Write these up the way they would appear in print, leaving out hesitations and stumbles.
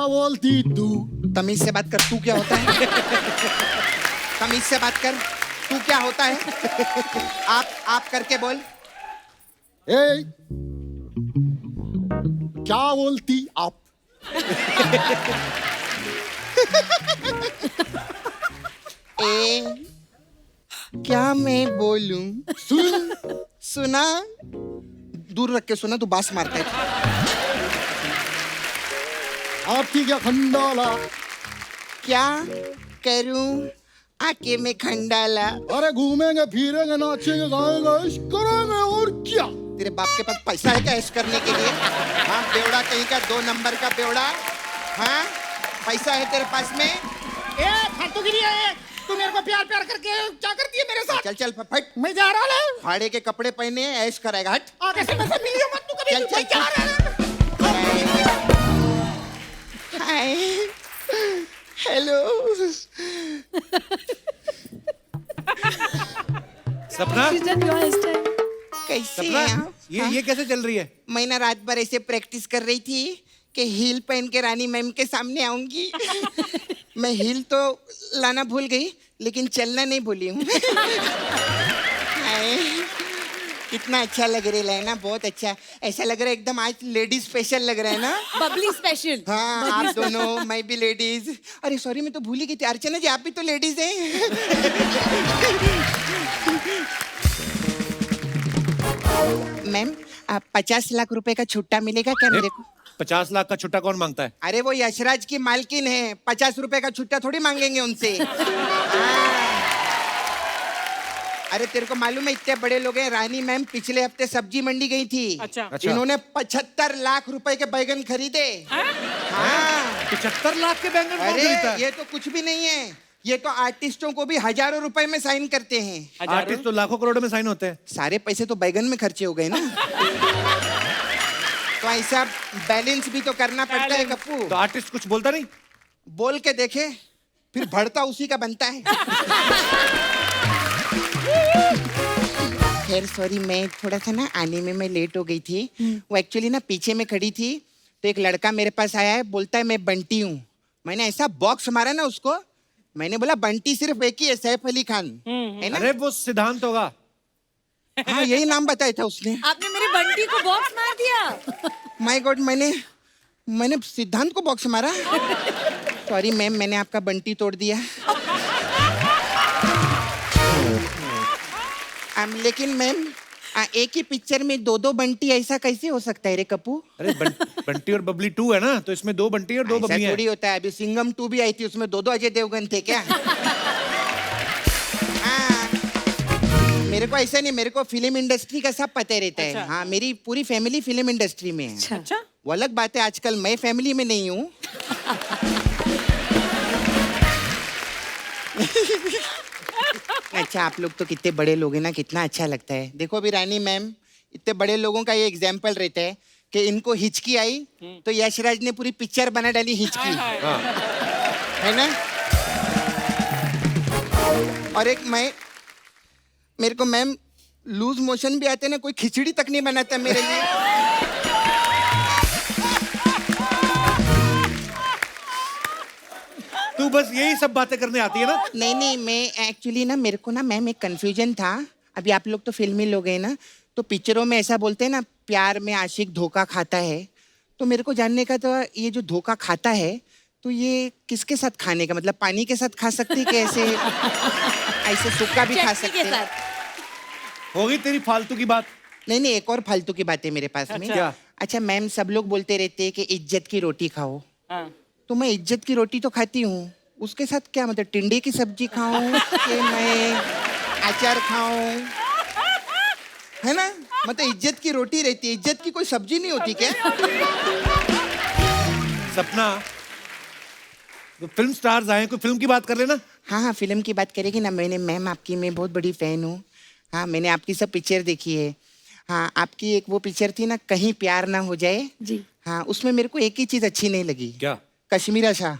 बोलती तू? तमीज से बात कर, तू क्या होता है? तमीज से बात कर, तू क्या होता है? आप करके बोल। ए, क्या बोलती आप? ए, क्या मैं बोलूं? सुना? दूर रख के सुना, तू बास मारता है। आपकी क्या खंडाला? क्या करूं आके में खंडाला? अरे घूमेंगे फिरेंगे नाचेंगे गाएंगे इश्क करेंगे और क्या? तेरे बाप के पास पैसा है क्या ऐश करने के लिए? हाँ, बेवड़ा कहीं का, 2 नंबर का बेवड़ा। हाँ, पैसा है तेरे पास में? फालतू गिरी है, तू मेरे को प्यार प्यार करके क्या करती है मेरे साथ? चल चल फट, मैं जा रहा है। फाड़े के कपड़े पहने ऐश कराएगा, हट। आगे से मुझसे मिलियो मत तू कभी। चल चल जा रहा है। हाय, हेलो। सपना, कैसे सपना, हैं आप? ये कैसे चल रही है? मैं ना रात भर ऐसे प्रैक्टिस कर रही थी कि हील पहन के रानी मैम के सामने आऊंगी। मैं हील तो लाना भूल गई, लेकिन चलना नहीं भूली हूँ। हाय, कितना अच्छा लग रहा है ना, बहुत अच्छा। ऐसा लग रहा है एकदम आज लेडीज स्पेशल लग रहा है ना। बबली स्पेशल। हाँ, आप दोनों, मैं भी लेडीज। अरे सॉरी, मैं तो भूल ही गई थी। अर्चना जी, आप भी तो लेडीज हैं। मैम, आप 50 लाख रुपए का छुट्टा मिलेगा क्या मेरे को? 50 लाख का छुट्टा कौन मांगता है? अरे वो यशराज की मालकिन है, 50 रुपए का छुट्टा थोड़ी मांगेंगे उनसे। हाँ। अरे तेरे को मालूम है इतने बड़े लोग हैं, रानी मैम पिछले हफ्ते सब्जी मंडी गई थी। अच्छा। इन्होंने 75 लाख रुपए के बैगन खरीदे। हाँ। 75 लाख के बैंगन कौन अरे खरीदता है? ये तो कुछ भी नहीं है, ये तो आर्टिस्टों को भी हजारों रुपए में साइन करते हैं। आर्टिस्ट तो लाखों करोड़ों में साइन होते हैं। सारे पैसे तो बैगन में खर्चे हो गए ना। तो ऐसा बैलेंस भी तो करना पड़ता है कप्पू। तो आर्टिस्ट कुछ बोलता नहीं? बोल के देखे, फिर भरता उसी का बनता है। खैर सॉरी, मैं थोड़ा सा ना आने में मैं लेट हो गई थी। वो एक्चुअली ना पीछे में खड़ी थी, तो एक लड़का मेरे पास आया है, बोलता है मैं बंटी हूँ। मैंने ऐसा बॉक्स मारा ना उसको, मैंने बोला बंटी सिर्फ एक ही है, सैफ अली खान है ना। अरे वो सिद्धांत होगा। हाँ, यही नाम बताया था उसने। आपने मेरे बंटी को बॉक्स मार दिया। माय गॉड, मैंने सिद्धांत को बॉक्स मारा। सॉरी मैम, मैंने आपका बंटी तोड़ दिया। लेकिन मैम, एक ही पिक्चर में 2-2 बंटी, ऐसा कैसे हो सकता है रे कप्पू? अरे बंटी और बबली 2 है ना, तो इसमें 2 बंटी और 2 ऐसा बबली थोड़ी हैं। होता है। अभी सिंघम 2 भी आई थी, उसमें 2-2 अजय देवगन थे क्या? हाँ, मेरे को ऐसा नहीं, मेरे को फिल्म इंडस्ट्री का सब पता रहता है। हाँ, मेरी पूरी फैमिली फिल्म इंडस्ट्री में है। अच्छा। वो अलग बात है, आजकल मैं फैमिली में नहीं हूँ। अच्छा, आप लोग तो कितने बड़े लोग हैं ना, कितना अच्छा लगता है। देखो अभी रानी मैम, इतने बड़े लोगों का ये एग्जाम्पल रहता है कि इनको हिचकी आई तो यशराज ने पूरी पिक्चर बना डाली हिचकी। है ना। और एक मेरे को मैम लूज मोशन भी आते ना, कोई खिचड़ी तक नहीं बनाता मेरे लिए। तू बस यही सब बातें करने आती है ना? नहीं, मैं एक्चुअली ना, मेरे को ना मैम एक कंफ्यूजन था। अभी आप लोग तो फिल्मी लोग हैं ना, तो पिक्चरों में ऐसा बोलते हैं ना, प्यार में आशिक धोखा खाता है। तो मेरे को जानने का था, ये जो धोखा खाता है तो ये किसके साथ खाने का, मतलब पानी के साथ खा सकते कि ऐसे सूखा भी खा सकते हैं? होगी तेरी फालतू की बात। नहीं, एक और फालतू की बात है मेरे पास में। क्या? अच्छा मैम, सब लोग बोलते रहते हैं कि इज्जत की रोटी खाओ। तो मैं इज्जत की रोटी तो खाती हूँ, उसके साथ क्या मतलब टिंडे की सब्जी खाऊं कि मैं अचार खाऊं? है ना, मतलब इज्जत की रोटी रहती है, इज्जत की कोई सब्जी नहीं होती क्या? सपना, तो फिल्म स्टार्स आए, कोई फिल्म की बात कर लेना। हाँ, फिल्म की बात करेगी ना। मैम आपकी मैं बहुत बड़ी फैन हूँ। हाँ, मैंने आपकी सब पिक्चर देखी है। हाँ, आपकी एक वो पिक्चर थी ना, कहीं प्यार ना हो जाए जी। हाँ, उसमें मेरे को एक ही चीज अच्छी नहीं लगी। क्या? कश्मीरा शाह।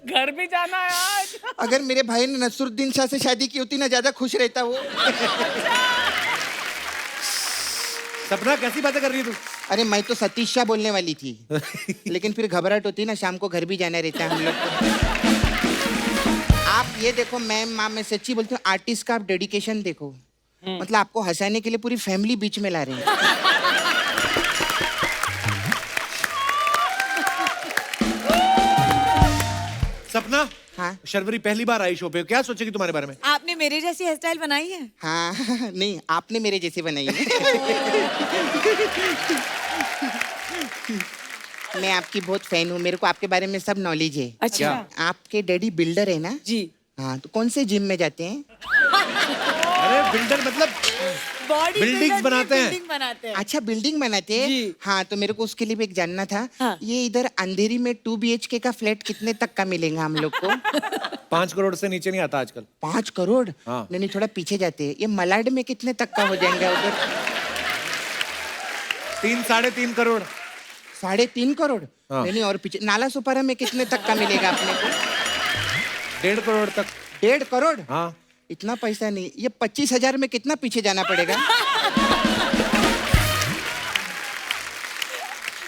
घर भी जाना है आज। अगर मेरे भाई ने नसरुद्दीन शाह से शादी की होती ना, ज्यादा खुश रहता वो। सपना कैसी बातें कर रही है तू? अरे मैं तो सतीश शाह बोलने वाली थी, लेकिन फिर घबराहट होती है ना, शाम को घर भी जाना रहता है हम लोग को। आप ये देखो मैम, माँ मैं सच्ची बोलती हूँ, आर्टिस्ट का आप डेडिकेशन देखो, मतलब आपको हंसाने के लिए पूरी फैमिली बीच में ला रहे हैं। सपना, हाँ शर्वरी पहली बार आई शो पे, क्या सोचेगी तुम्हारे बारे में? आपने मेरे जैसी हेयर स्टाइल बनाई है? हाँ नहीं, आपने मेरे जैसे बनाई है। मैं आपकी बहुत फैन हूँ, मेरे को आपके बारे में सब नॉलेज है। अच्छा। आपके डैडी बिल्डर है ना? जी। हाँ, तो कौन से जिम में जाते हैं? अरे बिल्डर मतलब बॉडी बिल्डिंग्स बनाते हैं। बिल्डिंग बनाते हैं। अच्छा, बिल्डिंग बनाते हैं। जी। हाँ, तो मेरे को उसके लिए भी एक जानना था। हाँ। ये इधर अंधेरी में 2 BHK का फ्लैट कितने तक का मिलेगा हम लोग को? 5 करोड़ से नीचे नहीं आता आजकल। 5 करोड़? हाँ। नहीं, थोड़ा पीछे जाते हैं। ये मलाड में कितने तक का हो जाएंगे उधर? 3-3.5 करोड़। 3.5 करोड़? हाँ। नहीं, और पीछे नाला सुपारा में कितने तक का मिलेगा अपने को? 1.5 करोड़ तक। 1.5 करोड़? हाँ। इतना पैसा नहीं। ये 25,000 में कितना पीछे जाना पड़ेगा?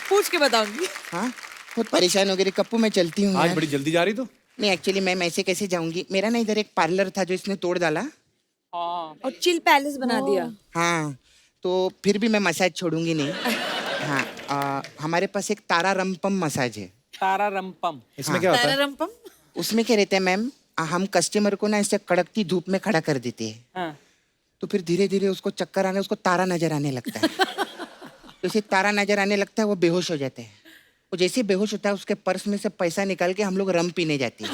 पूछ के बताऊंगी। हाँ, बहुत परेशान हो गई कप्पू, मैं चलती हूँ आज यार। बड़ी जल्दी जा रही तू। नहीं, एक्चुअली मैम ऐसे कैसे जाऊंगी? मेरा ना इधर एक पार्लर था जो इसने तोड़ डाला। और चिल पैलेस बना दिया। हाँ, तो फिर भी मैं मसाज छोड़ूंगी नहीं। हाँ, हमारे पास एक तारा रंपम मसाज है। तारा रंपम। इसमें क्या होता है? तारारंपम? उसमें क्या रहता है मैम, हम कस्टमर को ना ऐसे कड़कती धूप में खड़ा कर देते हैं, हाँ। तो फिर धीरे धीरे उसको चक्कर आने, उसको तारा नजर आने लगता है। जैसे तारा नजर आने लगता है वो बेहोश हो जाते हैं। वो जैसे बेहोश होता है उसके पर्स में से पैसा निकाल के हम लोग रम पीने जाते हैं।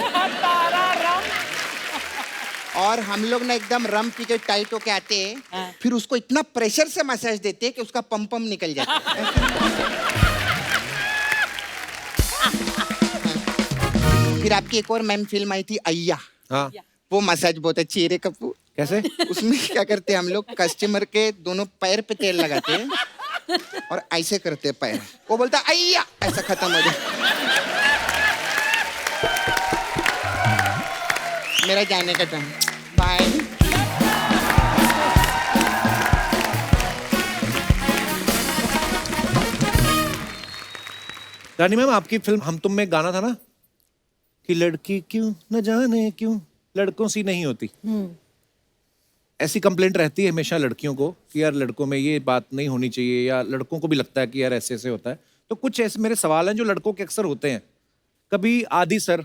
और हम लोग ना एकदम रम पी के टाइट होके आते हैं, फिर उसको इतना प्रेशर से मसाज देते हैं कि उसका पम निकल जाता है। फिर आपकी एक और मैम फिल्म आई थी अय्या, हाँ। वो मसाज बहुत अच्छी है रे कप्पू। कैसे? उसमें क्या करते हैं हम लोग, कस्टमर के दोनों पैर पे तेल लगाते हैं और ऐसे करते हैं पैर, वो बोलता है अय्या, ऐसा खत्म हो जाए। मेरा जाने का टाइम, बाय। रानी मैम, आपकी फिल्म हम तुम में गाना था ना कि लड़की क्यों न जाने क्यों लड़कों सी नहीं होती। ऐसी कंप्लेंट रहती है हमेशा लड़कियों को कि यार लड़कों में ये बात नहीं होनी चाहिए, या लड़कों को भी लगता है कि यार ऐसे ऐसे होता है। तो कुछ ऐसे मेरे सवाल हैं जो लड़कों के अक्सर होते हैं। कभी आदि सर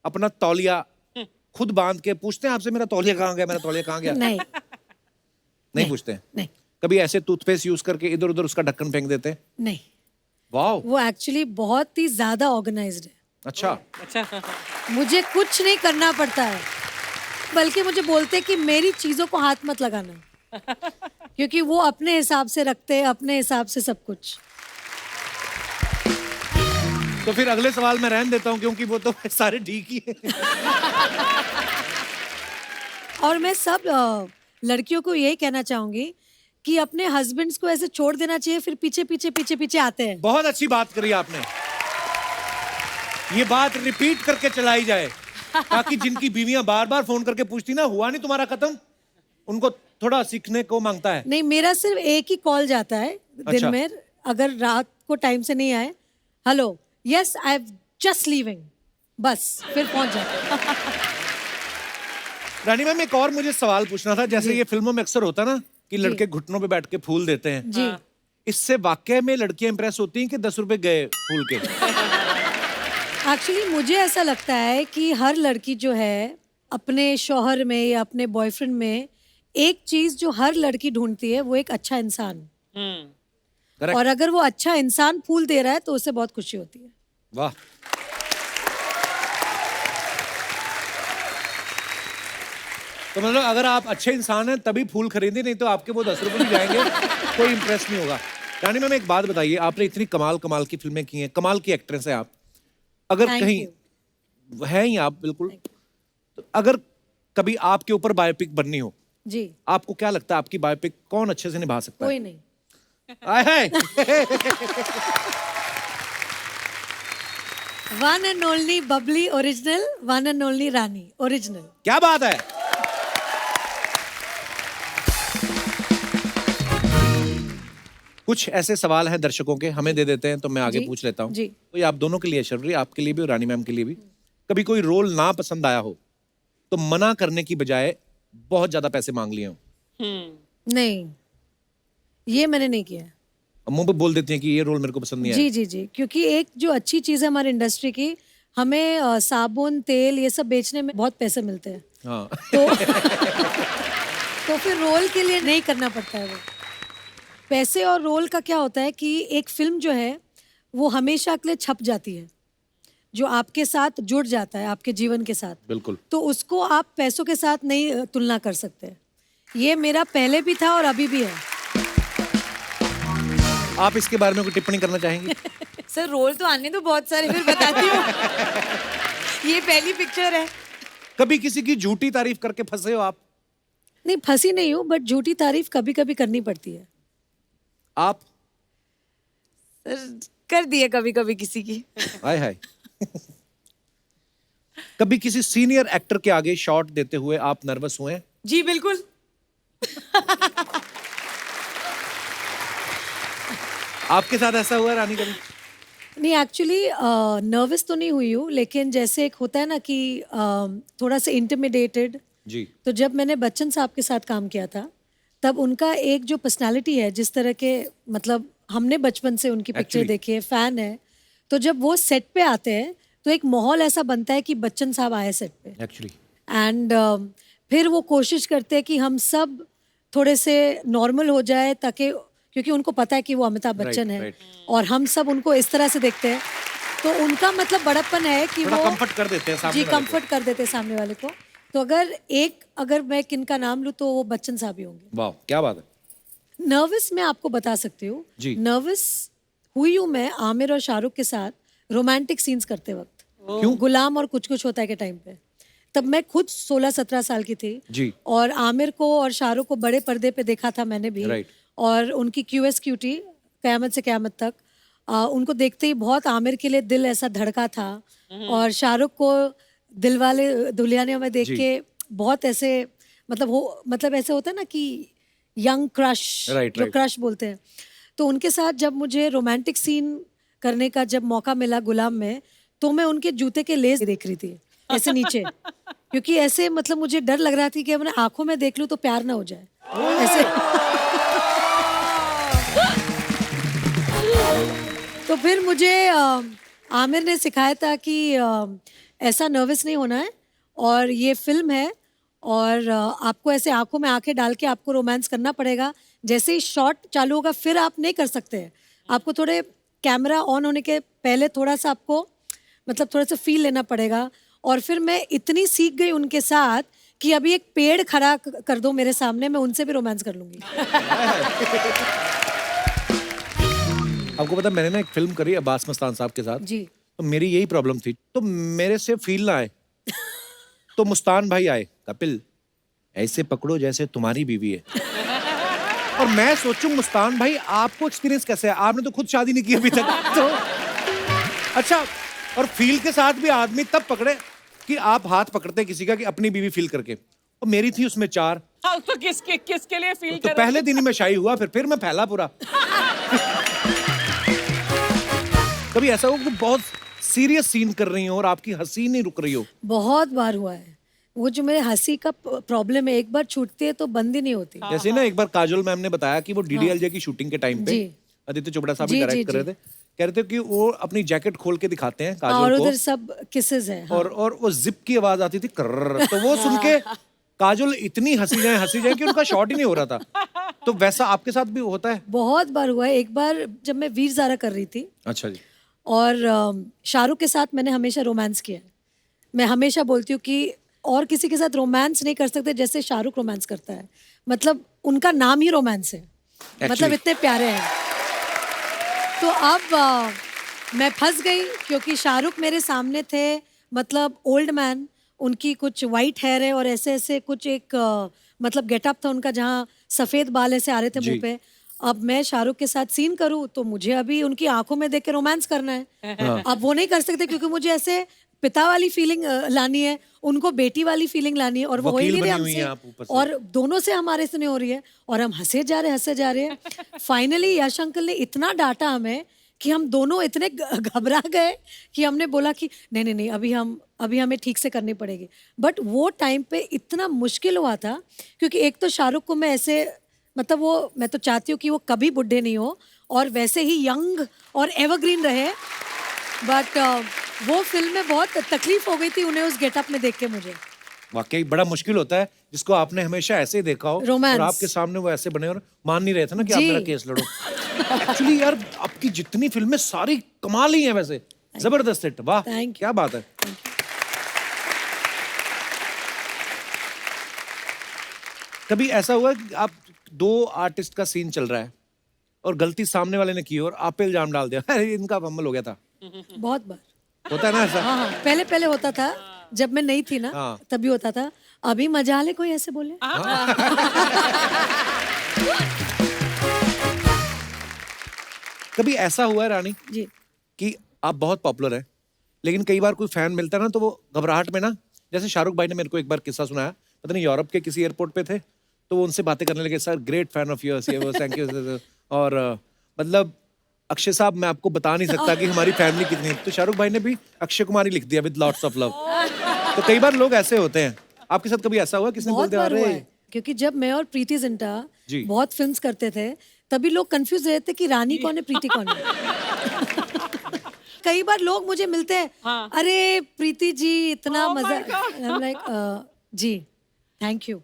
अपना तौलिया खुद बांध के पूछते हैं आपसे, मेरा तौलिया कहाँ गया, मेरा तौलिया कहाँ गया? नहीं। नहीं पूछते हैं? नहीं। कभी ऐसे टूथपेस्ट यूज करके इधर उधर उसका ढक्कन फेंक देते हैं? नहीं। वाह, वो एक्चुअली बहुत ही ज्यादा ऑर्गेनाइज्ड है। अच्छा। अच्छा। मुझे कुछ नहीं करना पड़ता है, बल्कि मुझे बोलते हैं कि मेरी चीजों को हाथ मत लगाना, क्योंकि वो अपने हिसाब से रखते हैं, अपने हिसाब से सब कुछ। तो फिर अगले सवाल मैं रहने देता हूँ क्योंकि वो तो सारे ठीक ही है। और मैं सब लड़कियों को यही कहना चाहूंगी कि अपने हस्बैंड्स को ऐसे छोड़ देना चाहिए, फिर पीछे पीछे पीछे पीछे आते हैं। बहुत अच्छी बात करी आपने, ये बात रिपीट करके चलाई जाए ताकि जिनकी बीवियां बार बार फोन करके पूछती ना हुआ नहीं तुम्हारा खत्म, उनको थोड़ा सीखने को मांगता है। नहीं, मेरा सिर्फ एक ही कॉल जाता है दिन अच्छा। में, अगर रात को टाइम से नहीं आए, hello yes I am just leaving, बस फिर पहुंच जाता है। रानी मैम, एक और मुझे सवाल पूछना था। जैसे ये फिल्मों में अक्सर होता ना कि लड़के घुटनों पे बैठ के फूल देते हैं, जी। इससे वाकई में लड़कियां इंप्रेस होती हैं कि 10 रुपए गए फूल के? एक्चुअली मुझे ऐसा लगता है कि हर लड़की जो है अपने शौहर में या अपने बॉयफ्रेंड में एक चीज जो हर लड़की ढूंढती है, वो एक अच्छा इंसान। Correct. और अगर वो अच्छा इंसान फूल दे रहा है तो उससे बहुत खुशी होती है। वाह। तो मतलब अगर आप अच्छे इंसान हैं तभी फूल खरीदे, नहीं तो आपके वो 10 रुपए भी जाएंगे, कोई इंप्रेस नहीं होगा। रानी मैम, एक बात बताइए, आपने इतनी कमाल कमाल की फिल्में की हैं, कमाल की एक्ट्रेस है आप, अगर Thank कहीं है ही आप बिल्कुल, तो अगर कभी आपके ऊपर बायोपिक बननी हो, जी। आपको क्या लगता है आपकी बायोपिक कौन अच्छे से निभा सकता है? कोई नहीं। आए हाय। One and only Babli original, one and only Rani original. क्या बात है। कुछ ऐसे सवाल हैं दर्शकों के, हमें दे देते हैं तो मैं आगे जी, पूछ लेता हूँ। जी। तो ये आप दोनों के लिए शर्वरी, आपके लिए भी और रानी मैम के लिए भी। कभी कोई रोल ना पसंद आया हो तो मना करने की बजाय बहुत ज्यादा पैसे मांग लिए हो? नहीं, ये मैंने नहीं किया। अब मुंह पे बोल देती हैं कि ये रोल मेरे को पसंद नहीं आया। जी जी जी, क्योंकि एक जो अच्छी चीज़ है हमारी इंडस्ट्री की, हमें साबुन तेल ये सब बेचने में बहुत पैसे मिलते हैं। हाँ। तो फिर रोल के लिए नहीं करना पड़ता है वो। पैसे और रोल का क्या होता है कि एक फिल्म जो है वो हमेशा के लिए छप जाती है, जो आपके साथ जुड़ जाता है आपके जीवन के साथ। बिल्कुल। तो उसको आप पैसों के साथ नहीं तुलना कर सकते। ये मेरा पहले भी था और अभी भी है। आप इसके बारे में कोई टिप्पणी करना चाहेंगे? सर रोल तो आने दो बहुत सारे, फिर बताती हूँ। ये पहली पिक्चर है। कभी किसी की झूठी तारीफ करके फंसे हो आप? नहीं, फंसी नहीं हूँ, बट झूठी तारीफ कभी कभी करनी पड़ती है। आप? सर कर दिए कभी कभी किसी की। हाय हाय। कभी किसी सीनियर एक्टर के आगे शॉट देते हुए आप नर्वस हुए हैं? जी बिल्कुल। आपके साथ ऐसा हुआ रानी कभी? नहीं, एक्चुअली नर्वस तो नहीं हुई हूँ, लेकिन जैसे एक होता है ना कि थोड़ा सा इंटिमिडेटेड। जी। तो जब मैंने बच्चन साहब के साथ काम किया था, तब उनका एक जो पर्सनालिटी है, जिस तरह के, मतलब हमने बचपन से उनकी पिक्चर Actually. देखी है, फैन है, तो जब वो सेट पे आते हैं तो एक माहौल ऐसा बनता है कि बच्चन साहब आए सेट पे। एक्चुअली एंड फिर वो कोशिश करते हैं कि हम सब थोड़े से नॉर्मल हो जाए, ताकि, क्योंकि उनको पता है कि वो अमिताभ बच्चन है right. और हम सब उनको इस तरह से देखते हैं, तो उनका मतलब बड़प्पन है कि थोड़ा वो कंफर्ट कर देते हैं सामने जी वाले को। कंफर्ट कर देते हैं सामने वाले को। तो अगर मैं किनका नाम लूँ तो वो बच्चन साहब ही होंगे। वाह, क्या बात है। नर्वस मैं आपको बता सकती हूँ। जी। नर्वस हुई हूँ मैं आमिर और शाहरुख के साथ रोमांटिक सीन्स करते वक्त। क्यों? गुलाम और कुछ कुछ होता है के टाइम पे, तब मैं खुद 16-17 साल की थी। जी। और आमिर को और शाहरुख को बड़े पर्दे पे देखा था मैंने भी। Right. और उनकी QS क्यूटी क़यामत से क़यामत तक, उनको देखते ही बहुत आमिर के लिए दिल ऐसा धड़का था। और शाहरुख को दिलवाले दुल्हनिया में देख जी। के बहुत ऐसे, मतलब ऐसे होता है ना कि यंग क्रश, Right, जो right. क्रश बोलते हैं। तो उनके साथ जब मुझे रोमांटिक सीन करने का जब मौका मिला गुलाम में, तो मैं उनके जूते के लेस देख रही थी ऐसे नीचे, क्योंकि ऐसे मतलब मुझे डर लग रहा था कि अपने आंखों में देख लूं तो प्यार ना हो जाए ऐसे। तो फिर मुझे आमिर ने सिखाया था कि ऐसा नर्वस नहीं होना है, और ये फिल्म है, और आपको ऐसे आंखों में आंखें डाल के आपको रोमांस करना पड़ेगा। जैसे ही शॉट चालू होगा फिर आप नहीं कर सकते हैं, आपको थोड़े कैमरा ऑन होने के पहले थोड़ा सा आपको मतलब थोड़ा सा फील लेना पड़ेगा। और फिर मैं इतनी सीख गई उनके साथ कि अभी एक पेड़ खड़ा कर दो मेरे सामने, मैं उनसे भी रोमांस कर लूंगी। आपको पता, मैंने ना एक फिल्म करी अब्बास मस्तान साहब के साथ। जी। तो मेरी यही प्रॉब्लम थी, तो मेरे से फील ना आए तो मुस्तान भाई आए, कपिल ऐसे पकड़ो जैसे तुम्हारी बीवी है। और मैं सोचूं मुस्तान भाई आपको एक्सपीरियंस कैसे है, आपने तो खुद शादी नहीं की अभी तक। तो अच्छा, और फील के साथ भी आदमी तब पकड़े कि आप हाथ पकड़ते हैं किसी का कि अपनी बीवी फील करके, और मेरी थी उसमें 4। हाँ, तो किसके लिए फील तो कर पहले दिन ही मैं शाही हुआ, फिर मैं फैला पूरा। कभी ऐसा हो कि बहुत सीरियस सीन कर रही हो और आपकी हंसी नहीं रुक रही हो? बहुत बार हुआ है। वो जो मेरे हंसी का प्रॉब्लम है, एक बार छूटती है तो बंद ही नहीं होती। जैसे ना एक बार काजोल मैम ने बताया कि वो DDLJ की शूटिंग के टाइम पे जी। आदित्य चोपड़ा साहब जी, भी जी, डायरेक्ट कर रहे थे, कह रहे थे कि वो अपनी जैकेट खोल के दिखाते हैं और काजोल उधर को, सब किसेस है। हाँ। और वो जिप की आवाज आती थी कर्र, तो वो सुन के काजोल इतनी हंसी जाए कि उनका शॉट ही नहीं हो रहा था। तो वैसा आपके साथ भी होता है? बहुत बार हुआ है। एक बार जब मैं वीर ज़ारा कर रही थी अच्छा जी। और शाहरुख के साथ मैंने हमेशा रोमांस किया है। मैं हमेशा बोलती हूँ कि और किसी के साथ रोमांस नहीं कर सकते जैसे शाहरुख रोमांस करता है। मतलब उनका नाम ही रोमांस है, मतलब इतने प्यारे हैं। तो अब मैं फंस गई क्योंकि शाहरुख मेरे सामने थे, मतलब ओल्ड मैन, उनकी कुछ वाइट हेयर है और ऐसे ऐसे कुछ एक मतलब गेटअप था उनका जहाँ सफ़ेद बाल ऐसे आ रहे थे मुंह पे। अब मैं शाहरुख के साथ सीन करूँ तो मुझे अभी उनकी आंखों में देख के रोमांस करना है। अब वो नहीं कर सकते क्योंकि मुझे ऐसे पिता वाली फीलिंग लानी है, उनको बेटी वाली फीलिंग लानी है, और वो हो ही वकील नहीं रहे बनी हुई हैं आप हमसे, ऊपर से। और दोनों से हमारे से नहीं हो रही है, और हम हंसे जा रहे हैं। फाइनली यश अंकल ने इतना डांटा हमें कि हम दोनों इतने घबरा गए कि हमने बोला कि नहीं नहीं नहीं, अभी हमें ठीक से करनी पड़ेगी। बट वो टाइम पे इतना मुश्किल हुआ था, क्योंकि एक तो शाहरुख को मैं ऐसे, मतलब वो, मैं तो चाहती हूँ कि वो कभी बुढ़े नहीं हो और वैसे ही यंग और एवरग्रीन रहे, बट वो फिल्म में बहुत तकलीफ हो गई थी उन्हें उस गेटअप में देख के मुझे। वाकई बड़ा मुश्किल होता है जिसको आपने हमेशा ऐसे ही देखा हो Romance. और आपके सामने वो ऐसे बने और मान नहीं रहे थे ना कि आप जी। मेरा केस लड़ो। एक्चुअली यार आपकी जितनी फिल्में सारी कमाल ही हैं वैसे, जबरदस्त हिट, वाह Thank you. क्या बात है। कभी ऐसा हुआ कि आप दो आर्टिस्ट का सीन चल रहा है और गलती सामने वाले ने की और आप पे इल्जाम डाल दिया, अरे इनका फंबल हो गया था, बहुत बार। होता है ना ऐसा? हाँ, पहले होता था, जब मैं नहीं थी ना, हाँ। तभी होता था। अभी मजाल है कोई ऐसे बोले? कभी ऐसा हुआ है रानी जी। कि आप बहुत पॉपुलर हैं लेकिन कई बार कोई फैन मिलता है ना तो वो घबराहट में ना, जैसे शाहरुख भाई ने मेरे को एक बार किस्सा सुनाया, पता नहीं यूरोप के किसी एयरपोर्ट पे थे तो वो उनसे बातें करने लगे, sir great fan of yours, ये वो थैंक यू, और मतलब अक्षय साहब मैं आपको बता नहीं सकता कि हमारी फैमिली कितनी है, तो शाहरुख भाई ने भी अक्षय कुमार ही लिख दिया विद लॉट्स ऑफ लव। तो कई बार लोग ऐसे होते हैं, आपके साथ कभी ऐसा हुआ किसने बोल बहुत दिया बार हुआ अरे है, क्योंकि जब मैं और प्रीति जिंटा जी। बहुत फिल्म्स करते थे, तभी लोग कंफ्यूज रहते कि रानी कौन है, प्रीति कौन है। कई बार लोग मुझे मिलते हैं, अरे प्रीति जी इतना मजा, लाइक जी थैंक यू,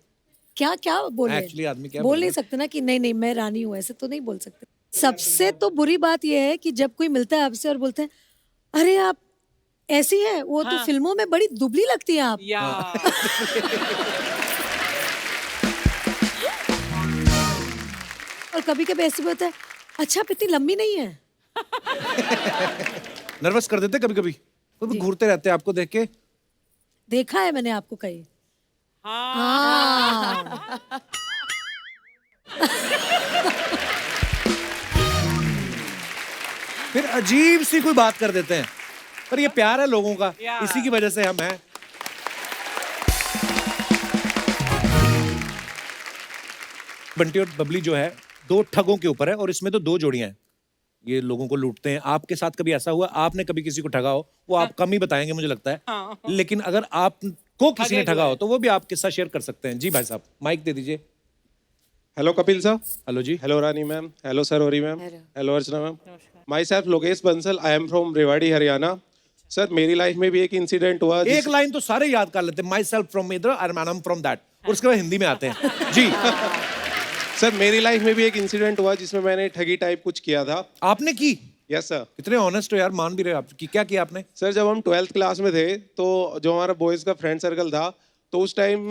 क्या क्या बोले, Actually आदमी क्या बोल बोले? नहीं सकते ना कि नहीं नहीं मैं रानी हूँ, ऐसे तो नहीं बोल सकते। सबसे तो बुरी बात यह है कि जब कोई मिलता है आपसे और बोलते हैं अरे आप ऐसी है, वो तो फिल्मों में बड़ी दुबली लगती है आप। या और कभी कभी ऐसे भी होता है, अच्छा आप इतनी लंबी नहीं है। नर्वस कर देते कभी कभी, वो घूरते रहते हैं आपको देख के। देखा है मैंने आपको कहीं। हाँ। फिर अजीब सी कोई बात कर देते हैं, पर ये प्यार है लोगों का, Yeah. इसी की वजह से हम हैं। बंटी और बबली जो है दो ठगों के ऊपर है और इसमें तो दो जोड़ियां हैं, ये लोगों को लूटते हैं। आपके साथ कभी ऐसा हुआ आपने कभी किसी को ठगा हो? वो आप कम ही बताएंगे मुझे लगता है, लेकिन अगर आपको किसी ने ठगा हो तो वो भी आप किस्सा शेयर कर सकते हैं। जी भाई साहब माइक दे दीजिए। Hello Kapil sir. हेलो जी। Hello Rani ma'am. हेलो सरोरी ma'am. Hello Archana ma'am. Myself Lokesh Bansal, I am from Rewari Haryana. Sir मेरी लाइफ में भी एक इंसिडेंट हुआ। एक लाइन तो सारे याद कर लेते हैं, माई सेल्फ फ्रॉम इधर आई एम फ्रॉम दैट, और उसके बाद हिंदी में आते हैं। जी। सर मेरी लाइफ में भी एक इंसिडेंट हुआ जिसमें मैंने ठगी टाइप कुछ किया था। आपने की? Yes sir. इतने ऑनेस्ट हो यार, मान भी रहे आप कि क्या किया आपने? सर जब हम 12th क्लास में थे तो जो हमारा बॉयज़ का फ्रेंड सर्कल था, तो उस टाइम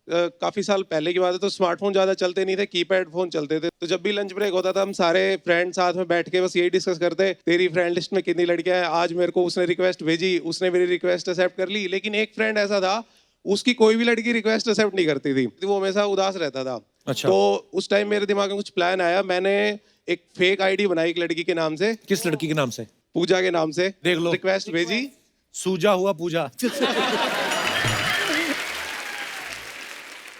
काफ़ी साल पहले की बात है, तो स्मार्टफोन ज़्यादा चलते नहीं थे, कीपैड फोन चलते थे। तो जब भी लंच ब्रेक होता था हम सारे फ्रेंड साथ में बैठ के बस यही डिस्कस करते, तेरी फ्रेंड लिस्ट में कितनी लड़कियां हैं, आज मेरे को उसने रिक्वेस्ट भेजी, उसने मेरी रिक्वेस्ट एक्सेप्ट कर ली। लेकिन एक फ्रेंड ऐसा था उसकी कोई भी लड़की रिक्वेस्ट एक्सेप्ट नहीं करती थी, वो हमेशा उदास रहता था। अच्छा। तो उस टाइम मेरे दिमाग में कुछ प्लान आया, मैंने एक फेक आईडी बनाई एक लड़की के नाम से। किस लड़की के नाम से? पूजा के नाम से। देख लो। रिक्वेस्ट भेजी। सूजा हुआ पूजा।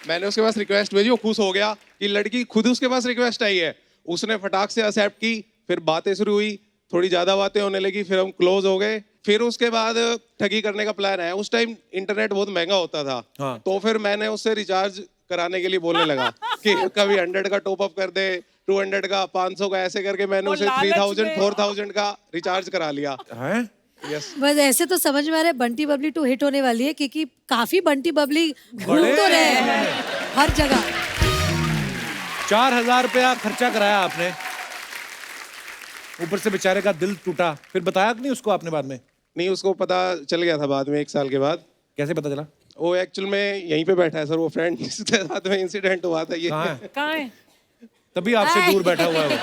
मैंने उसके पास रिक्वेस्ट भेजी, वो खुश हो गया कि लड़की खुद उसके पास रिक्वेस्ट आई है। उसने फटाक से एक्सेप्ट की, फिर बातें शुरू हुई, थोड़ी ज्यादा बातें होने लगी, फिर हम क्लोज हो गए। फिर उसके बाद ठगी करने का प्लान आया। उस टाइम इंटरनेट बहुत महंगा होता था। हाँ। तो फिर मैंने उससे रिचार्ज कराने के लिए बोलने लगा कि कभी 100 का टॉप अप कर दे, 200 का, 500 का, ऐसे करके मैंने वो उसे लालच 3000 में। 4000 का रिचार्ज करा लिया। हैं? यस। बस ऐसे तो समझ में आ रहा है बंटी बबली 2 हिट होने वाली है, क्योंकि काफी बंटी बबली घूम बड़े तो रहे हैं हर जगह। 4000 रुपया खर्चा कराया आपने, ऊपर से बेचारे का दिल टूटा, फिर बताया कि नहीं उसको आपने बाद में? नहीं, उसको पता चल गया था बाद में, 1 साल के बाद। कैसे पता चला? वो एक्चुअल में यहीं पे बैठा है सर, वो फ्रेंड जिसके साथ में इंसिडेंट हुआ था ये। कहाँ है? कहाँ है? तभी आपसे दूर बैठा हुआ है वो।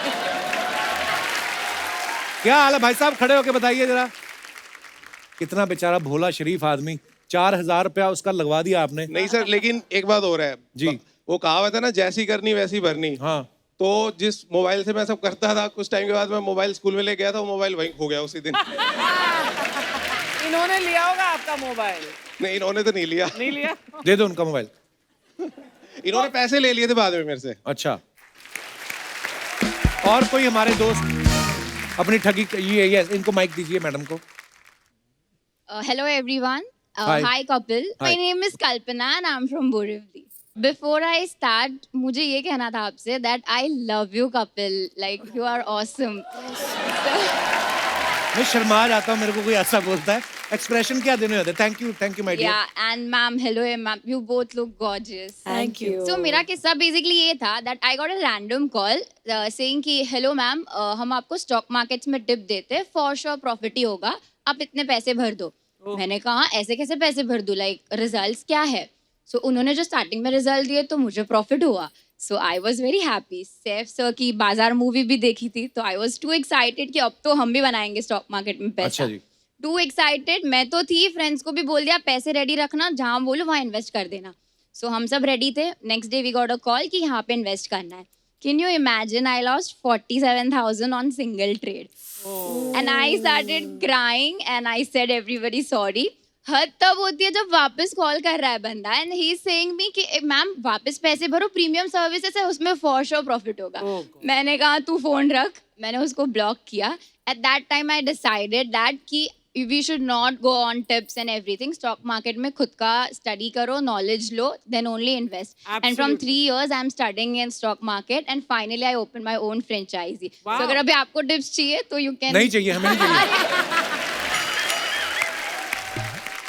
क्या हाल है भाई साहब, खड़े होके बताइए जरा। कितना बेचारा भोला शरीफ आदमी, 4000 रुपया उसका लगवा दिया आपने। नहीं सर, लेकिन एक बात और है जी। वो कहावत है ना, जैसी करनी वैसी भरनी। हाँ। तो जिस मोबाइल से मैं सब करता था, कुछ टाइम के बाद मैं मोबाइल स्कूल में ले गया था, वो मोबाइल वहीं खो गया उसी दिन। इन्होंने लिया होगा आपका मोबाइल। नहीं, इन्होंने तो नहीं लिया। नहीं लिया? दे दो उनका मोबाइल। इन्होंने पैसे ले लिए थे बाद में मेरे से। अच्छा, और कोई हमारे दोस्त अपनी ठगी ये इनको माइक दीजिए मैडम को। Hello everyone. Hi. Hi couple. Hi. My name is Kalpana and I'm from Borivali. Before I start, मुझे ये कहना था आपसे that I love you couple. Like you are awesome. मैं शर्मा जाता हूँ, मेरे को कोई ऐसा बोलता है, एक्सप्रेशन क्या देने होते हैं। Thank you my dear. Yeah, and ma'am, hello ma'am. You both look gorgeous. Thank you. So मेरा किस्सा basically ये था that I got a random call saying कि hello ma'am, हम आपको स्टॉक मार्केट्स में टिप देते हैं, for sure प्रॉफिट ही होगा, आप इतने पैसे भर दो। मैंने कहा ऐसे कैसे पैसे भर दूं, लाइक रिजल्ट्स क्या है? सो उन्होंने जो स्टार्टिंग में रिजल्ट दिए तो मुझे प्रॉफिट हुआ। So I was very happy. Saif sir की बाजार मूवी भी देखी थी तो आई वॉज टू एक्साइटेड कि अब तो हम भी बनाएंगे स्टॉक मार्केट में पैसा। अच्छा जी। टू एक्साइटेड, मैं तो थी, फ्रेंड्स को भी बोल दिया पैसे रेडी रखना, जहाँ बोलो वहाँ इन्वेस्ट कर देना। सो हम सब रेडी थे। Next day we got a call कि यहाँ पे इन्वेस्ट करना है। Can you imagine? I lost 47,000 on single trade. And I started crying and I said everybody sorry. हद तब होती है जब वापस कॉल कर रहा है बंदा and he is saying me कि मैम वापस पैसे भरो, प्रीमियम सर्विसेज है, उसमें फॉर श्योर प्रॉफिट होगा। मैंने कहा तू फोन रख, मैंने उसको ब्लॉक किया। At that time I decided that कि we should not go on tips and everything. Stock market में खुद का स्टडी करो, नॉलेज लो, then only invest. And from 3 years I am studying in stock market and finally I open my own franchisee. तो अगर अभी आपको tips चाहिए तो यू कैन। नहीं चाहिए, हमें नहीं चाहिए।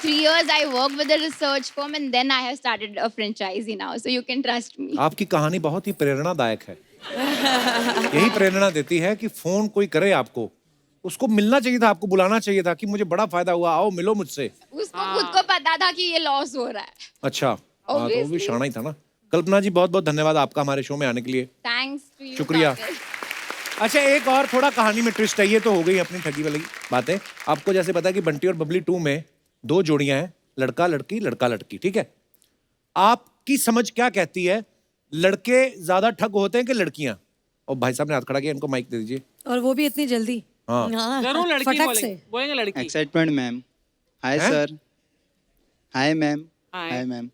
3 years I worked with a research firm and then I have started a franchisee now, so you can trust me. आपकी कहानी बहुत ही प्रेरणादायक है। यही प्रेरणा देती है कि फोन कोई करे आपको, उसको मिलना चाहिए था, आपको बुलाना चाहिए था कि मुझे बड़ा फायदा हुआ, आओ मिलो मुझसे। उसको खुद को पता था कि ये लॉस हो रहा है। अच्छा, हाँ, तो वो भी Obviously. शाना ही था ना। कल्पना जी बहुत बहुत धन्यवाद आपका हमारे शो में आने के लिए। Thanks to you. शुक्रिया। Kapil. अच्छा, एक और थोड़ा कहानी में ट्विस्ट है। ये तो हो गई अपनी ठगी वाली बातें। आपको जैसे पता है कि बंटी और बबली 2 में 2 जोड़ियां हैं, लड़का लड़की लड़का लड़की, ठीक है? आपकी समझ क्या कहती है, लड़के ज्यादा ठग होते हैं कि लड़कियां? और भाई साहब ने हाथ खड़ा किया, इनको माइक दे दीजिए। और वो भी इतनी जल्दी। हाँ। जरूर लड़की फटक बोलेंगे, से। बोलेंगे लड़की। Excitement ma'am. हाय हैं? Sir. Hi ma'am. Hi. Hi ma'am.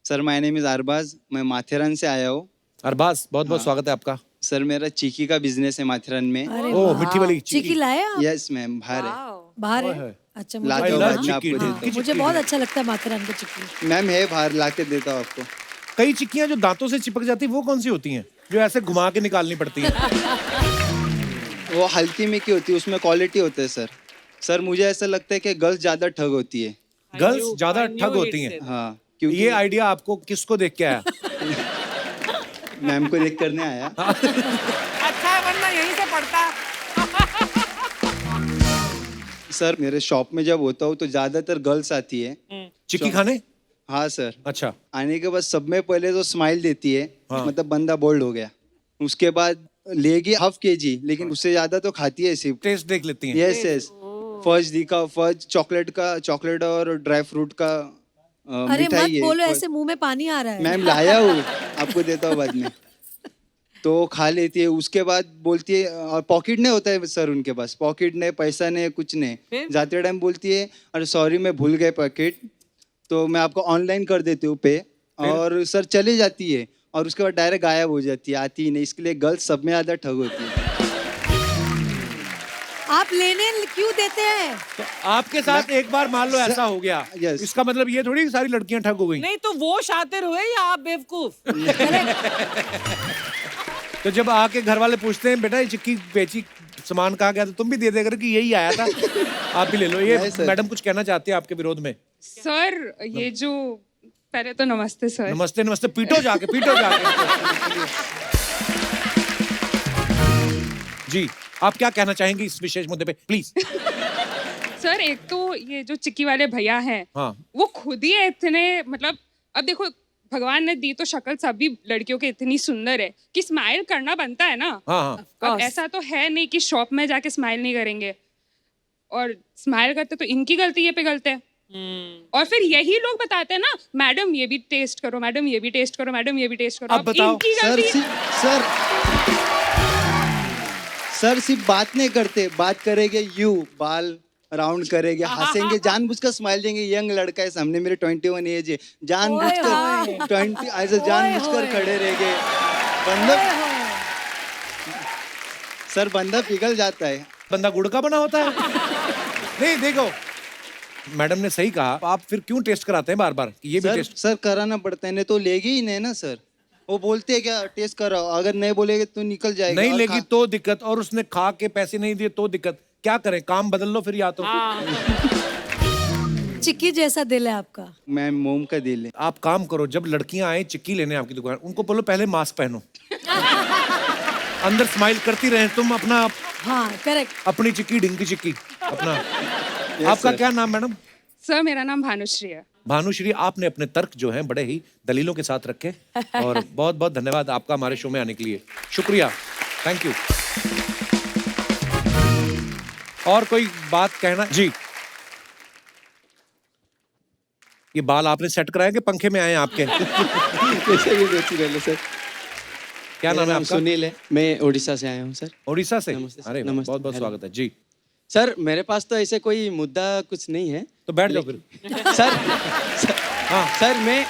Sir my name is Arbaaz, मैं माथेरान से आया हूँ। अरबाज बहुत बहुत स्वागत है आपका। सर मेरा चीकी का बिजनेस है माथेरान में। अरे ओ, वाह। मिट्टी वाली चिकी लाया आप? यस मैम, बाहर है। बाहर ओए है? होए। अच्छा, ला मुझे के I बोला love बाद में ना। आपको चिकी। देता हूँ। मुझे बहुत अच्छा लगता है माथेरान की चिक्की। मैम है बाहर, ला के देता हूँ आपको। कई चिक्कियां जो दांतों से चिपक जाती है वो कौन सी होती हैं, जो ऐसे घुमा के निकालनी पड़ती हैं? वो हल्की में की होती है, उसमें क्वालिटी होता है सर। सर मुझे ऐसा लगता है कि गर्ल्स ज्यादा ठग होती है। गर्ल्स ज्यादा ठग होती हैं। हाँ, क्योंकि ये आइडिया आपको किसको देख के आया? मैम को देख करने आया। अच्छा है, वरना यहीं से पढ़ता। सर मेरे शॉप में जब होता हूँ तो ज्यादातर गर्ल्स आती है। चिक्की खाने? हाँ सर। अच्छा। आने के बाद सब में पहले तो स्माइल देती है, हाँ। मतलब बंदा बोल्ड हो गया। उसके बाद लेगी ½ kg, लेकिन उससे ज्यादा तो खाती है सिर्फ। टेस्ट देख लेती हैं। Yes yes. फर्ज चॉकलेट और ड्राई फ्रूट का अरे मत मिठाई है। बोलो, ऐसे मुंह में पानी आ रहा है। मैम लाया हूँ, आपको देता हूँ बाद में। तो खा लेती है, उसके बाद बोलती है, और पॉकेट नहीं होता है सर उनके पास, पॉकेट नहीं, पैसा नहीं, कुछ नहीं। जाते टाइम बोलती है अरे सॉरी मैं भूल गए पॉकेट, तो मैं आपको ऑनलाइन कर देती हूँ पे। और सर चली जाती है और उसके बाद डायरेक्ट गायब हो जाती है, आती ही नहीं। इसके लिए गर्ल्स सब में ज्यादा ठग होती है। आप लेने क्यों देते हैं? तो आपके साथ एक बार मान लो ऐसा हो गया, Yes. इसका मतलब ये थोड़ी कि सारी लड़कियां ठग हो गई। नहीं तो वो शातिर हुए या आप बेवकूफ? तो जब आके घर वाले पूछते हैं बेटा ये चिक्की बेची, सामान कहाँ गया, तो तुम भी दे देकर कि यही आया था, आप भी ले लो। ये नहीं, सर। मैडम कुछ कहना चाहती है आपके विरोध में? सर ये जो पहले तो नमस्ते सर। नमस्ते नमस्ते, पीटो जाके। जी, आप क्या कहना चाहेंगे इस विशेष मुद्दे पे, प्लीज? सर एक तो ये जो चिक्की वाले भैया हैं, हाँ। वो खुद ही इतने, मतलब अब देखो भगवान ने दी तो शक्ल सभी लड़कियों के इतनी सुंदर है कि स्माइल करना बनता है ना। हाँ हाँ। अब ऐसा तो है नहीं कि शॉप में जाके स्माइल नहीं करेंगे, और स्माइल करते तो इनकी गलती ये पिघलते हैं। और फिर यही लोग बताते हैं ना मैडम ये भी टेस्ट करो, मैडम ये भी टेस्ट करो, मैडम ये भी टेस्ट करो। अब बताओ। इनकी सर गलती। सर सिर्फ बात नहीं करते, बात करेंगे यू बाल राउंड करेंगे, हंसेंगे, जानबूझकर स्माइल देंगे। यंग लड़का है सामने, मेरे 21 एज है, जानबूझकर 20 ऐसे जानबूझकर खड़े रहेंगे। बंदा सर बंदा पिघल जाता है। बंदा गुड़ का बना होता है। नहीं देखो, मैडम ने सही कहा, आप फिर क्यों टेस्ट कराते हैं बार बार? ये भी टेस्ट सर कराना पड़ता है, नहीं तो लेगी ही नहीं ना सर। वो बोलते हैं क्या टेस्ट कराओ, अगर नहीं बोलेगे तो निकल जाएगा। नहीं लेगी तो दिक्कत, और उसने खा के पैसे नहीं दिए तो दिक्कत। क्या करें, काम बदल लो फिर या तो। चिक्की जैसा दिल है आपका। मैं मोम का दिल है। आप काम करो, जब लड़कियां आए चिक्की लेने आपकी दुकान, उनको बोलो पहले मास्क पहनो, अंदर स्माइल करती रहे तुम अपना। हाँ करेक्ट। अपनी चिक्की ढिंकी चिक्की अपना। आपका क्या नाम मैडम? सर मेरा नाम भानुश्री है। भानुश्री, आपने अपने तर्क जो हैं बड़े ही दलीलों के साथ रखे, और बहुत बहुत धन्यवाद आपका हमारे शो में आने के लिए। शुक्रिया, थैंक यू। और कोई बात कहना जी? ये बाल आपने सेट कराया कि पंखे में आए हैं आपके? सर क्या नाम है आपका? सुनील है, मैं उड़ीसा से आया हूँ सर। उड़ीसा से? नमस्ते सर। अरे नमस्ते। बहुत बहुत हेलो। स्वागत है जी। सर मेरे पास तो ऐसे कोई मुद्दा कुछ नहीं है। तो बैठ जाओ फिर। सर हाँ सर मैं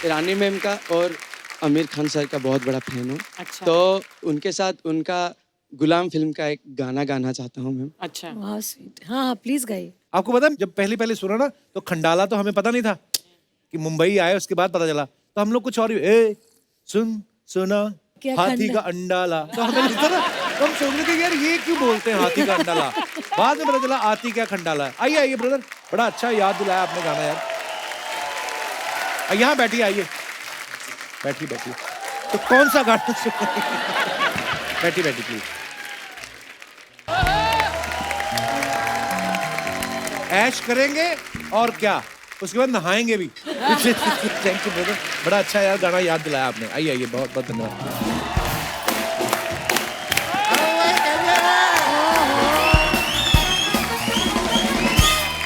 रानी मैम का और आमिर खान सर का बहुत बड़ा फैन हूँ। अच्छा। तो उनके साथ उनका गुलाम फिल्म का एक गाना गाना चाहता हूँ मैम। अच्छा। वाह स्वीट। हाँ हाँ प्लीज गाइए। आपको पता है, जब पहले पहले सुना ना तो खंडाला तो हमें पता नहीं था कि मुंबई आए, उसके बाद पता चला। तो हम लोग कुछ और ही, ए सुन सुना क्या हाथी का अंडाला, तो हमें लगता था, तो हम सोच रहे थे यार ये क्यों बोलते हैं हाथी का अंडाला। बाद में पता चला हाथी क्या खंडाला है। आइए आइए ब्रदर, बड़ा अच्छा याद दिलाया आपने गाना यार। यहाँ बैठिए, आइए बैठिए बैठिए। तो कौन सा गाना बैठिए बैठिए प्लीज। ऐश करेंगे और क्या, उसके बाद नहाएंगे भी। थैंक यू ब्रदर, बड़ा अच्छा यार गाना याद दिलाया आपने। आइए आइए, बहुत बहुत धन्यवाद।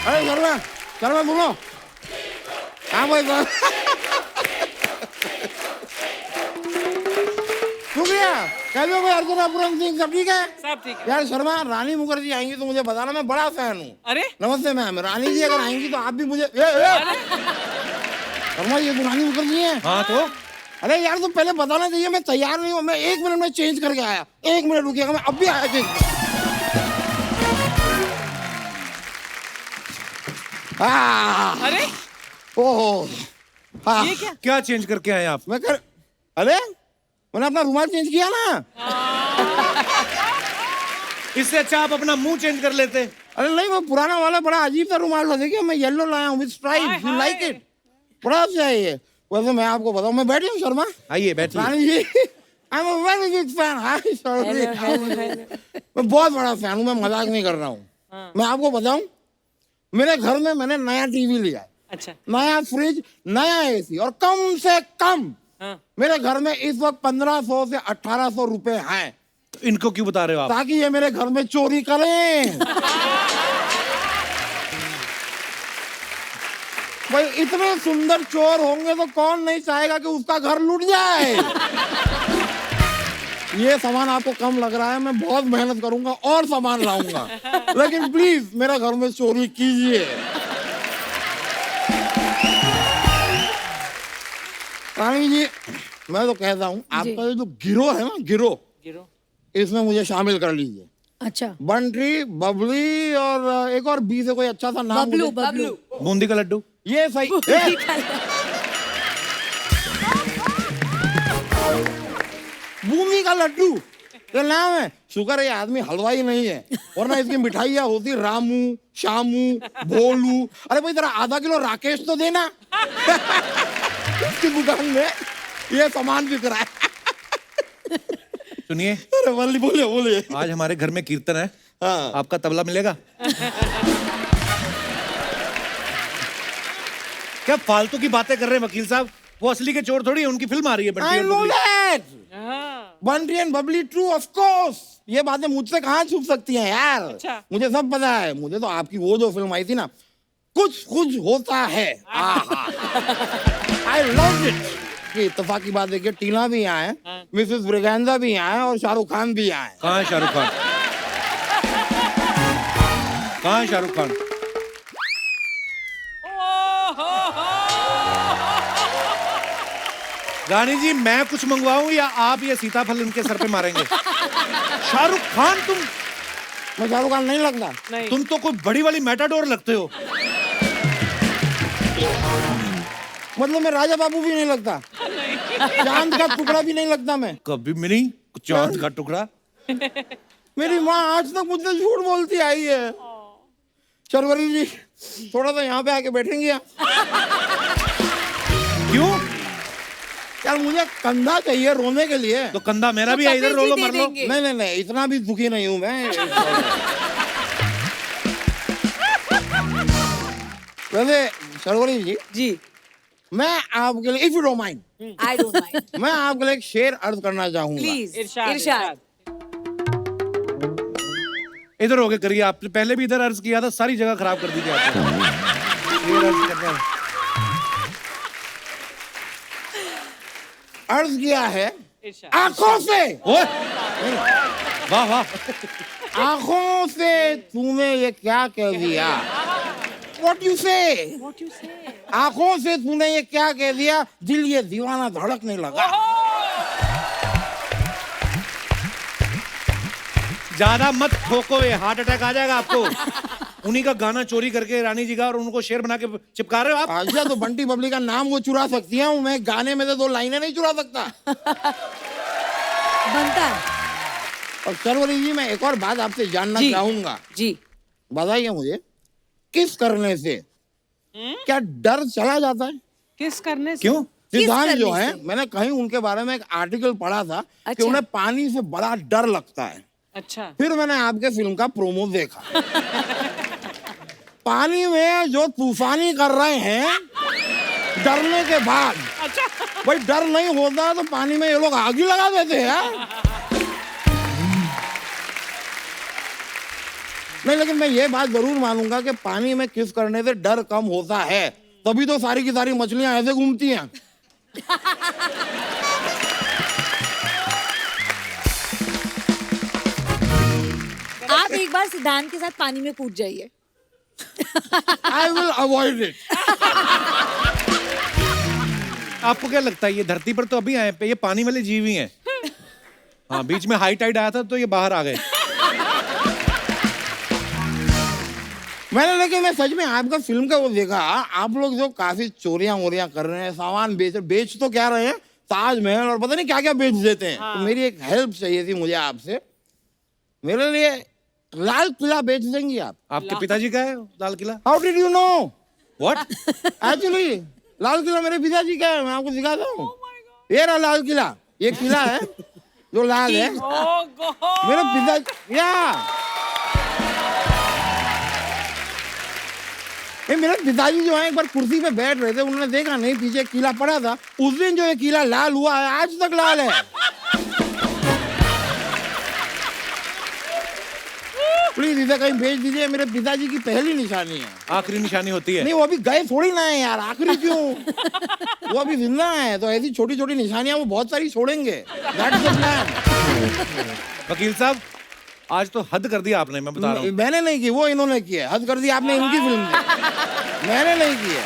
अरे शर्मा, शर्मा बोलो। हाँ भाई बोल। शुक्रिया। कैसे हो यार, अर्जुन सिंह सब ठीक है? सब ठीक है। यार शर्मा, रानी मुखर्जी आएंगी तो मुझे बताना, मैं बड़ा फैन हूँ। अरे नमस्ते मैम, रानी जी अगर आएंगी तो आप भी मुझे शर्मा, ये तो रानी मुखर्जी है। हाँ तो अरे यार तो पहले बताना चाहिए, मैं तैयार नहीं हूँ, मैं 1 मिनट में चेंज करके आया। 1 मिनट रुकिएगा, मैं अब भी आया चेंज। अरे ओहो, हाँ। ये क्या? क्या चेंज करके आए आप? अरे मैंने अपना रुमाल चेंज किया ना। इससे अच्छा आप अपना मुंह चेंज कर लेते। अरे नहीं, वो पुराना वाला बड़ा अजीब सा रुमाल था, देखिए मैं येलो लाया हूँ with stripe, you like it, बड़ा अच्छा है ये। वैसे मैं आपको बताऊँ, मैं बैठी हूँ शर्मा। आइए बैठिए। Rani ji, I am a very big fan. Hi sorry, मैं बहुत बड़ा फैन हूँ, मैं मजाक नहीं कर रहा हूँ। मैं आपको बताऊँ, मेरे घर में मैंने नया टीवी लिया है, अच्छा, नया फ्रिज, नया एसी, और कम से कम मेरे घर में इस वक्त 1500 से 1800 रुपए हैं। तो इनको क्यों बता रहे हो आप? ताकि ये मेरे घर में चोरी करें। भाई इतने सुंदर चोर होंगे तो कौन नहीं चाहेगा कि उसका घर लूट जाए। ये सामान आपको कम लग रहा है, मैं बहुत मेहनत करूंगा और सामान लाऊंगा, लेकिन प्लीज मेरा घर में चोरी कीजिए। रानी जी, मैं तो कहता हूँ आपका ये जो गिरोह है ना, गिरोह, इसमें मुझे शामिल कर लीजिए। अच्छा। बंटी, बबली और एक और बी से कोई अच्छा सा नाम। बबलू, बबलू। बूंदी का लड्डू। ये सही। बूंदी का लड्डू ये नाम है। शुक्र है ये आदमी हलवाई नहीं है, वरना इसकी मिठाइयाँ होती रामू, शामू, भोलू। अरे भाई जरा आधा किलो राकेश तो देना। इसकी दुकान में ये सामान बिक रहा है। सुनिए, अरे वल्ली बोलिए बोलिए। आज हमारे घर में कीर्तन है। हाँ। आपका तबला मिलेगा? क्या फालतू की बातें कर रहे हैं वकील साहब? वो असली के चोर थोड़ी है, उनकी फिल्म आ रही है बंटी I और know Babli. that. Bunty and Babli true of course. ये बातें मुझसे कहाँ छुप सकती हैं यार। अच्छा। मुझे सब पता है। मुझे तो आपकी वो जो फिल्म आई थी ना, कुछ कुछ होता है, आई लव इट। कि इत्तेफाक की बात देखिए, टीना भी यहाँ है, मिसेस ब्रिगेंजा भी यहाँ है, और शाहरुख खान भी यहाँ है। कहाँ है शाहरुख खान? कहाँ है शाहरुख खान? रानी जी मैं कुछ मंगवाऊं या आप ये सीताफल इनके सर पे मारेंगे? शाहरुख खान तुम? मैं शाहरुख खान नहीं लगता। तुम तो कोई बड़ी वाली मैटाडोर लगते हो। मतलब मैं राजा बाबू भी नहीं लगता, चांद का टुकड़ा भी नहीं लगता मैं। कभी भी नहीं चांद का टुकड़ा। मेरी माँ आज तक मुझसे झूठ बोलती आई है। शर्वरी जी थोड़ा सा यहाँ पे आके बैठेंगे आप? क्यों? यार मुझे कंधा चाहिए रोने के लिए। तो कंधा मेरा भी है, इधर रो लो मर लो। नहीं नहीं नहीं, इतना भी दुखी नहीं हूँ मैं। वैसे शर्वरी जी मैं आपके लिए, if you don't mind, I don't mind, मैं आपके लिए एक शेर अर्ज करना चाहूंगा। प्लीज इरशाद। इधर होके करिए, आप पहले भी इधर अर्ज किया था, सारी जगह खराब कर दी थी आपने। शेर अर्ज करना है। अर्ज किया है आंखों से। वाह वाह। आंखों से तूने ये क्या कह दिया? What you say? आंखों से तूने ये क्या कह दिया? दिल ये दीवाना धड़कने लगा। ज्यादा मत ठोको, ये हार्ट अटैक आ जाएगा आपको। उन्हीं का गाना चोरी करके रानी जी का और उनको शेर बना के चिपका रहे हो आप। अच्छा तो बंटी बबली का नाम वो चुरा सकती है, मैं गाने में से 2 लाइनें नहीं चुरा सकता। बनता है। और शर्वरी जी मैं एक और बात आपसे जानना चाहूंगा। जी बताइए मुझे, किस करने से क्या डर चला जाता है? किस करने से? क्यों? सिद्धांत जो है, मैंने कहीं उनके बारे में एक आर्टिकल पढ़ा था कि उन्हें पानी से बड़ा डर लगता है। अच्छा। फिर मैंने आपके फिल्म का प्रोमो देखा। पानी में जो तूफानी कर रहे हैं डरने के बाद। अच्छा। भाई डर नहीं होता तो पानी में ये लोग आग ही लगा देते हैं। नहीं लेकिन मैं ये बात जरूर मानूंगा कि पानी में किस करने से डर कम होता है, तभी तो सारी की सारी मछलियां ऐसे घूमती हैं। आप एक बार सिद्धांत के साथ पानी में कूद जाइए। I will avoid it. आपको क्या लगता है ये धरती पर तो अभी आए पे, ये पानी वाले जीव ही हैं। हाँ बीच में हाई टाइड आया था तो ये बाहर आ गए। मैंने लेकिन मैं सच में आपका फिल्म का वो देखा, आप लोग जो काफी चोरियां वोरियां कर रहे हैं, सामान बेच तो क्या रहे हैं, ताजमहल और पता नहीं क्या क्या बेच देते हैं। तो मेरी एक हेल्प चाहिए थी मुझे आपसे, मेरे लिए लाल किला बेच देंगी आप? आपके पिताजी का है Lal Qila? How did you know? What? Actually Lal Qila मेरे पिताजी का है, मैं आपको दिखाता हूँ। ये रहा लाल किला, ये किला है जो लाल है। मेरे पिताजी मेरे पिताजी जो है एक बार कुर्सी पे बैठ रहे थे, उन्होंने देखा नहीं पीछे किला पड़ा था, उस दिन जो ये किला लाल हुआ है आज तक लाल है। प्लीज इसे कहीं भेज दीजिए, मेरे पिताजी की पहली निशानी है। आखिरी निशानी होती है? नहीं वो अभी गए थोड़ी ना है यार, आखिरी क्यों? वो अभी जिंदा है, तो ऐसी छोटी छोटी निशानियां वो बहुत सारी छोड़ेंगे। That's the plan। वकील साहब आज तो हद कर दिया आपने, मैं बता रहा हूँ। मैंने नहीं की, वो इन्होंने की है। हद कर दी आपने इनकी फिल्म में, मैंने नहीं की है।